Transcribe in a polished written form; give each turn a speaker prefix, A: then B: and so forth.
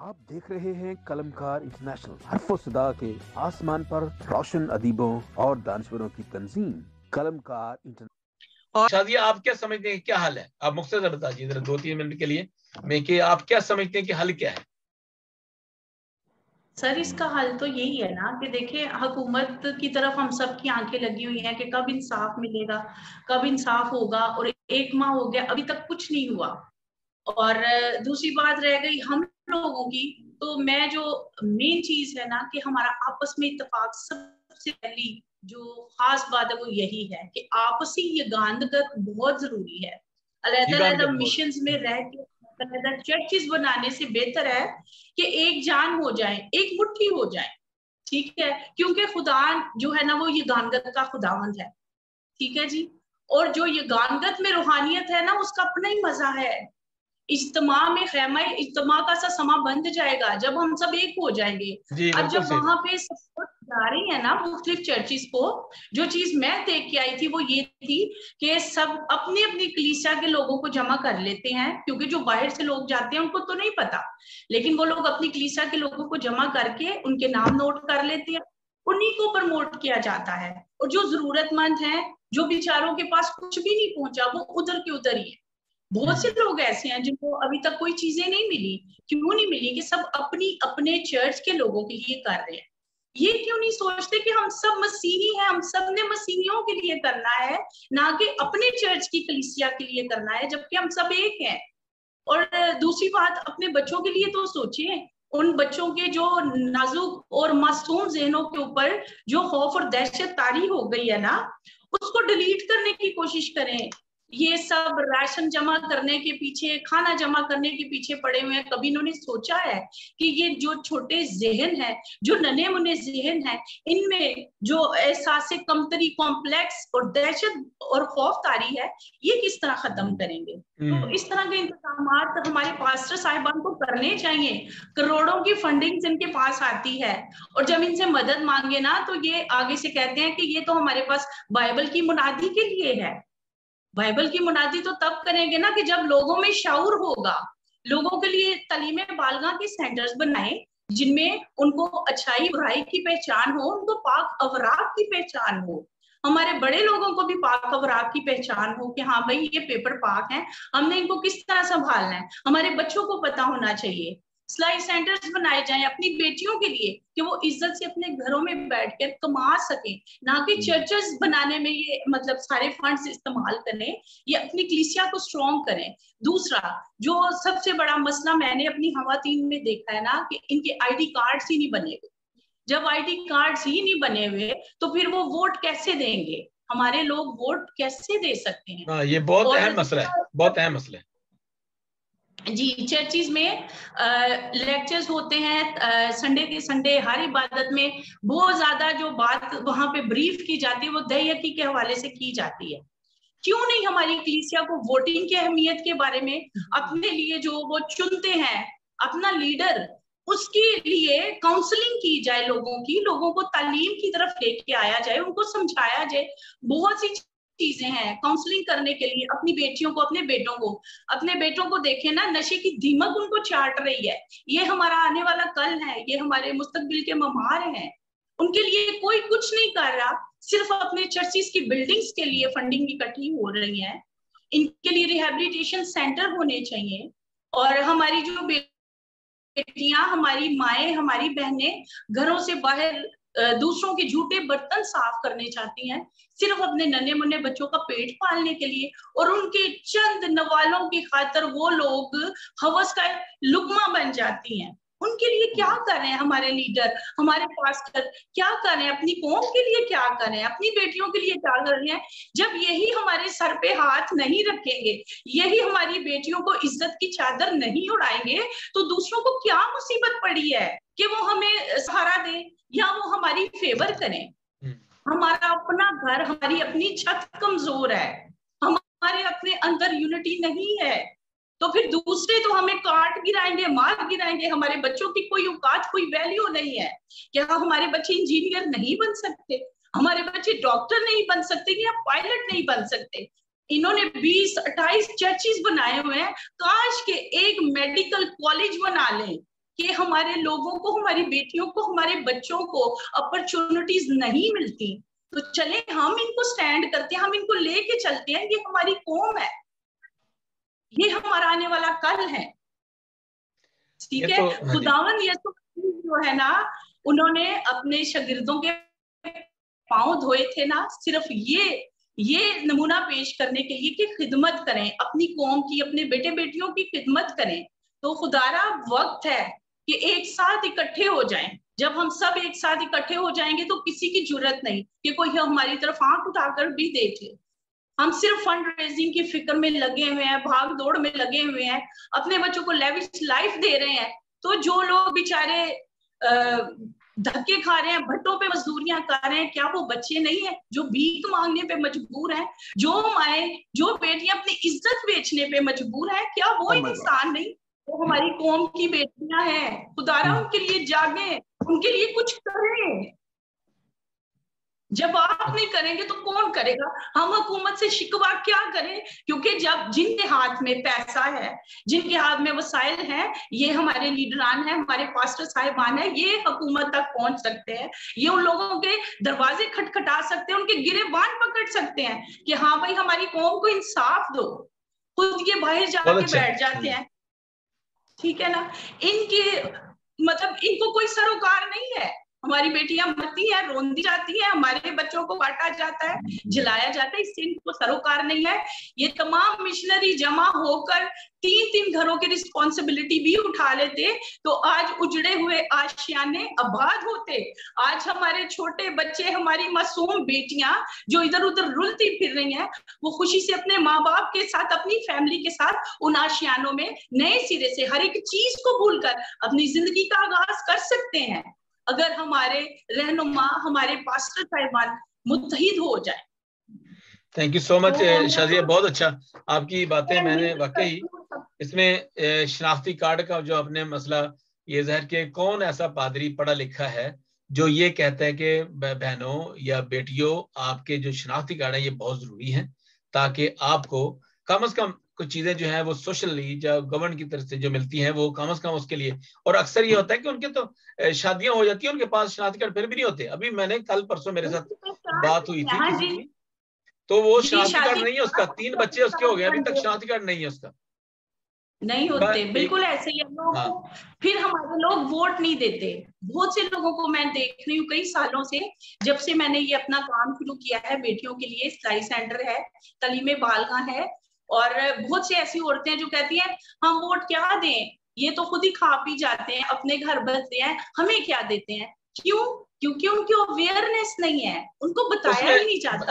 A: آپ دیکھ رہے ہیں قلمکار انٹرنیشنل، حرف و صدا کے آسمان پر روشن ادیبوں اور دانشوروں کی تنظیم قلمکار انٹرنیشنل۔
B: اور شادیہ آپ کیا سمجھتے ہیں کیا حل ہے؟ آپ مختصر بتا دیجیے ذرا 2-3 منٹ کے لیے میں کہ آپ کیا سمجھتے ہیں کہ حل کیا ہے؟
C: سر اس کا حل تو یہی ہے نا کہ دیکھیں حکومت کی طرف ہم سب کی آنکھیں لگی ہوئی ہیں کہ کب انصاف ملے گا، کب انصاف ہوگا، اور 1 ماہ ہو گیا ابھی تک کچھ نہیں ہوا۔ اور دوسری بات رہ گئی ہم لوگوں کی، تو میں جو مین چیز ہے نا کہ ہمارا آپس میں اتفاق، سب سے پہلی جو خاص بات ہے وہ یہی ہے کہ آپسی یگانگت بہت ضروری ہے۔ علیحدہ مشنز میں رہ کے علیحدہ چرچز بنانے سے بہتر ہے کہ ایک جان ہو جائیں، ایک مٹھی ہو جائیں، ٹھیک ہے، کیونکہ خدا جو ہے نا وہ یگانگت کا خداوند ہے، ٹھیک ہے جی۔ اور جو یگانگت میں روحانیت ہے نا اس کا اپنا ہی مزہ ہے۔ اجتماع میں خیمہ اجتماع کا سا سما بند جائے گا جب ہم سب ایک ہو جائیں گے۔ اب جب وہاں پہ سپورٹ جا رہی ہے نا مختلف چرچز کو، جو چیز میں دیکھ کے آئی تھی وہ یہ تھی کہ سب اپنی اپنی کلیسیا کے لوگوں کو جمع کر لیتے ہیں، کیونکہ جو باہر سے لوگ جاتے ہیں ان کو تو نہیں پتا، لیکن وہ لوگ اپنی کلیسیا کے لوگوں کو جمع کر کے ان کے نام نوٹ کر لیتے ہیں، انہی کو پروموٹ کیا جاتا ہے۔ اور جو ضرورت مند ہیں، جو بیچاروں کے پاس کچھ بھی نہیں پہنچا، وہ ادھر کے ادھر ہی ہے۔ بہت سے لوگ ایسے ہیں جن کو ابھی تک کوئی چیزیں نہیں ملی۔ کیوں نہیں ملی؟ کہ سب اپنے چرچ کے لوگوں کے لیے کر رہے ہیں۔ یہ کیوں نہیں سوچتے کہ ہم سب مسیحی ہیں، ہم سب نے مسیحیوں کے لیے کرنا ہے، نہ کہ اپنے چرچ کی کلیسیا کے لیے کرنا ہے، جبکہ ہم سب ایک ہیں۔ اور دوسری بات، اپنے بچوں کے لیے تو سوچیں، ان بچوں کے جو نازک اور معصوم ذہنوں کے اوپر جو خوف اور دہشت طاری ہو گئی ہے نا، اس کو ڈیلیٹ کرنے کی کوشش کریں۔ یہ سب راشن جمع کرنے کے پیچھے، کھانا جمع کرنے کے پیچھے پڑے ہوئے ہیں۔ کبھی انہوں نے سوچا ہے کہ یہ جو چھوٹے ذہن ہے، جو ننے منے ذہن ہے، ان میں جو احساس کمتری، کمپلیکس اور دہشت اور خوف طاری ہے، یہ کس طرح ختم کریں گے؟ تو اس طرح کے انتظامات ہمارے پاسٹر صاحبان کو کرنے چاہیے۔ کروڑوں کی فنڈنگ ان کے پاس آتی ہے، اور جب ان سے مدد مانگے نا تو یہ آگے سے کہتے ہیں کہ یہ تو ہمارے پاس بائبل کی منادی کے لیے ہے۔ بائبل کی منادی تو تب کریں گے نا کہ جب لوگوں میں شعور ہوگا۔ لوگوں کے لیے تعلیم بالغاہ کے سینٹرز بنائیں جن میں ان کو اچھائی برائی کی پہچان ہو، ان کو پاک اوراد کی پہچان ہو۔ ہمارے بڑے لوگوں کو بھی پاک اوراد کی پہچان ہو کہ ہاں بھائی یہ پیپر پاک ہیں، ہم نے ان کو کس طرح سنبھالنا ہے۔ ہمارے بچوں کو پتا ہونا چاہیے۔ سلائی سینٹرز بنائے جائیں اپنی بیٹیوں کے لیے کہ وہ عزت سے اپنے گھروں میں بیٹھ کر کما سکیں، نہ کہ چرچز بنانے میں یہ مطلب سارے فنڈز استعمال کریں۔ یہ اپنی کلیسیا کو سٹرونگ کریں۔ دوسرا جو سب سے بڑا مسئلہ میں نے اپنی خواتین میں دیکھا ہے نا کہ ان کے آئی ڈی کارڈز ہی نہیں بنے ہوئے۔ جب آئی ڈی کارڈز ہی نہیں بنے ہوئے تو پھر وہ ووٹ کیسے دیں گے؟ ہمارے لوگ ووٹ کیسے دے سکتے ہیں؟
B: یہ بہت اہم مسئلہ ہے، بہت اہم مسئلہ ہے
C: جی۔ چرچز میں لیکچرز ہوتے ہیں سنڈے کے سنڈے، ہر عبادت میں بہت زیادہ جو بات وہاں پہ بریف کی جاتی ہے وہ دہیکی کے حوالے سے کی جاتی ہے۔ کیوں نہیں ہماری کلیسیا کو ووٹنگ کی اہمیت کے بارے میں اپنے لیے جو وہ چنتے ہیں اپنا لیڈر، اس کے لیے کاؤنسلنگ کی جائے، لوگوں کو تعلیم کی طرف لے کے آیا جائے، ان کو سمجھایا جائے۔ بہت سی چیزیں ہیں کاؤنسلنگ کرنے کے لیے اپنی بیٹیوں کو، اپنے بیٹوں کو دیکھیں نا، نشے کی دیمک ان کو چاٹ رہی ہے۔ یہ ہمارا آنے والا کل ہے، یہ ہمارے مستقبل کے ممار ہیں۔ ان کے لیے کوئی کچھ نہیں کر رہا، صرف اپنے چرچز کی بلڈنگز کے لیے فنڈنگ اکٹھی ہو رہی ہے۔ ان کے لیے ریہیبلیٹیشن سینٹر ہونے چاہیے۔ اور ہماری جو بیٹیاں، ہماری مائیں، ہماری بہنیں گھروں سے باہر دوسروں کے جھوٹے برتن صاف کرنے چاہتی ہیں، صرف اپنے ننے منے بچوں کا پیٹ پالنے کے لیے، اور ان کے چند نوالوں کی خاطر وہ لوگ ہوس کا لقمہ بن جاتی ہیں۔ ان کے لیے کیا کر رہے ہیں ہمارے لیڈر، ہمارے پاسٹر؟ کیا کر رہے ہیں اپنی قوم کے لیے؟ کیا کر رہے ہیں اپنی بیٹیوں کے لیے؟ کیا کر رہے ہیں؟ جب یہی ہمارے سر پہ ہاتھ نہیں رکھیں گے، یہی ہماری بیٹیوں کو عزت کی چادر نہیں اڑائیں گے، تو دوسروں کو کیا مصیبت پڑی ہے کہ وہ ہمیں سہارا دیں یا وہ ہماری فیور کریں؟ ہمارا اپنا گھر، ہماری اپنی چھت کمزور ہے، ہمارے اپنے اندر یونٹی نہیں ہے، تو پھر دوسرے تو ہمیں کاٹ گرائیں گے، مار گرائیں گے۔ ہمارے بچوں کی کوئی اوقات، کوئی ویلیو نہیں ہے۔ کیا ہمارے بچے انجینئر نہیں بن سکتے؟ ہمارے بچے ڈاکٹر نہیں بن سکتے یا پائلٹ نہیں بن سکتے؟ انہوں نے 20-28 چرچز بنائے ہوئے ہیں، کاش کے ایک میڈیکل کالج بنا لیں کہ ہمارے لوگوں کو, ہماری بیٹیوں کو, ہمارے بچوں کو اپرچونٹیز نہیں ملتی, تو چلے ہم ان کو سٹینڈ کرتے ہیں, ہم ان کو لے کے چلتے ہیں. یہ ہماری قوم ہے, یہ ہمارا آنے والا کل ہے. ٹھیک ہے, خداوند یسوع جو ہے نا, انہوں نے اپنے شاگردوں کے پاؤں دھوئے تھے نا, صرف یہ نمونہ پیش کرنے کے لیے کہ خدمت کریں, اپنی قوم کی, اپنے بیٹے بیٹیوں کی خدمت کریں. تو خدارا وقت ہے کہ ایک ساتھ اکٹھے ہو جائیں. جب ہم سب ایک ساتھ اکٹھے ہو جائیں گے تو کسی کی جرت نہیں کہ کوئی ہماری طرف آنکھ اٹھا کر بھی دیکھے. ہم صرف فنڈ ریزنگ کی فکر میں لگے ہوئے ہیں, بھاگ دوڑ میں لگے ہوئے ہیں, اپنے بچوں کو لیوش لائف دے رہے ہیں. تو جو لوگ بیچارے دھکے کھا رہے ہیں, بھٹوں پہ مزدوریاں کر رہے ہیں, کیا وہ بچے نہیں ہیں جو بھیک مانگنے پہ مجبور ہیں؟ جو مائیں, جو بیٹیاں اپنی عزت بیچنے پہ مجبور ہیں, کیا وہ انسان نہیں؟ وہ ہماری قوم کی بیٹیاں ہیں. خدارا ان کے لیے جاگیں, ان کے لیے کچھ کریں. جب آپ نہیں کریں گے تو کون کرے گا؟ ہم حکومت سے شکوا کیا کریں؟ کیونکہ جب جن کے ہاتھ میں پیسہ ہے, جن کے ہاتھ میں وسائل ہیں, یہ ہمارے لیڈران ہیں, ہمارے پاسٹر صاحبان ہیں, یہ حکومت تک پہنچ سکتے ہیں, یہ ان لوگوں کے دروازے کھٹکھٹا سکتے ہیں, ان کے گریبان پکڑ سکتے ہیں کہ ہاں بھائی ہماری قوم کو انصاف دو. خود یہ باہر جا کے بیٹھ جاتے ہیں. ٹھیک ہے نا, ان کی مطلب ان کو کوئی سروکار نہیں ہے. ہماری بیٹیاں مرتی ہیں, روندی جاتی ہیں, ہمارے بچوں کو کاٹا جاتا ہے, جلایا جاتا ہے, اس سے ان کو سروکار نہیں ہے. یہ تمام مشنری جمع ہو کر 3 گھروں کی رسپانسبلٹی بھی اٹھا لیتے تو آج اجڑے ہوئے آشیانے آباد ہوتے. آج ہمارے چھوٹے بچے, ہماری معصوم بیٹیاں جو ادھر ادھر رلتی پھر رہی ہیں, وہ خوشی سے اپنے ماں باپ کے ساتھ, اپنی فیملی کے ساتھ ان آشیانوں میں نئے سرے سے ہر ایک چیز کو بھول کر اپنی زندگی کا آغاز کر سکتے ہیں, اگر ہمارے رہنما, ہمارے پاسٹر صاحبان متحد ہو جائیں.
B: تھینک یو سو مچ شازیہ, بہت اچھا آپ کی باتیں. میں نے واقعی اس میں شناختی کارڈ کا جو اپنے مسئلہ یہ ظاہر کہ کون ایسا پادری پڑھا لکھا ہے جو یہ کہتا ہے کہ بہنوں یا بیٹیوں, آپ کے جو شناختی کارڈ ہیں یہ بہت ضروری ہیں تاکہ آپ کو کم از کم کچھ چیزیں جو ہیں وہ سوشلی جو گورنمنٹ کی طرف سے جو ملتی ہیں وہ کم از کم اس کے لیے. اور اکثر یہ ہوتا ہے کہ ان کے تو شادیاں ہو جاتی ہیں, ان کے پاس شناختی کارڈ پھر بھی نہیں ہوتے. ابھی میں نے کل پرسوں میرے ساتھ بات ہوئی تھی کسی کی, تو وہ شناختی کارڈ نہیں ہے اس کا, 3 بچے اس کے ہو گئے, ابھی تک شناختی کارڈ نہیں ہے اس کا.
C: نہیں ہوتے, بالکل ایسے ہی ہے. پھر ہمارے لوگ ووٹ نہیں دیتے. بہت سے لوگوں کو میں دیکھ رہی ہوں کئی سالوں سے, جب سے میں نے یہ اپنا کام شروع کیا ہے بیٹیوں کے لیے, سلائی سینٹر ہے, تعلیم بالغاں ہے, اور بہت سے ایسی عورتیں ہیں جو کہتی ہیں ہم ووٹ کیا دیں, یہ تو خود ہی کھا پی جاتے ہیں, اپنے گھر بستے ہیں, ہمیں کیا دیتے ہیں. کیوں؟ کیونکہ ان کی اویئرنیس نہیں ہے, ان کو بتایا ہی نہیں جاتا.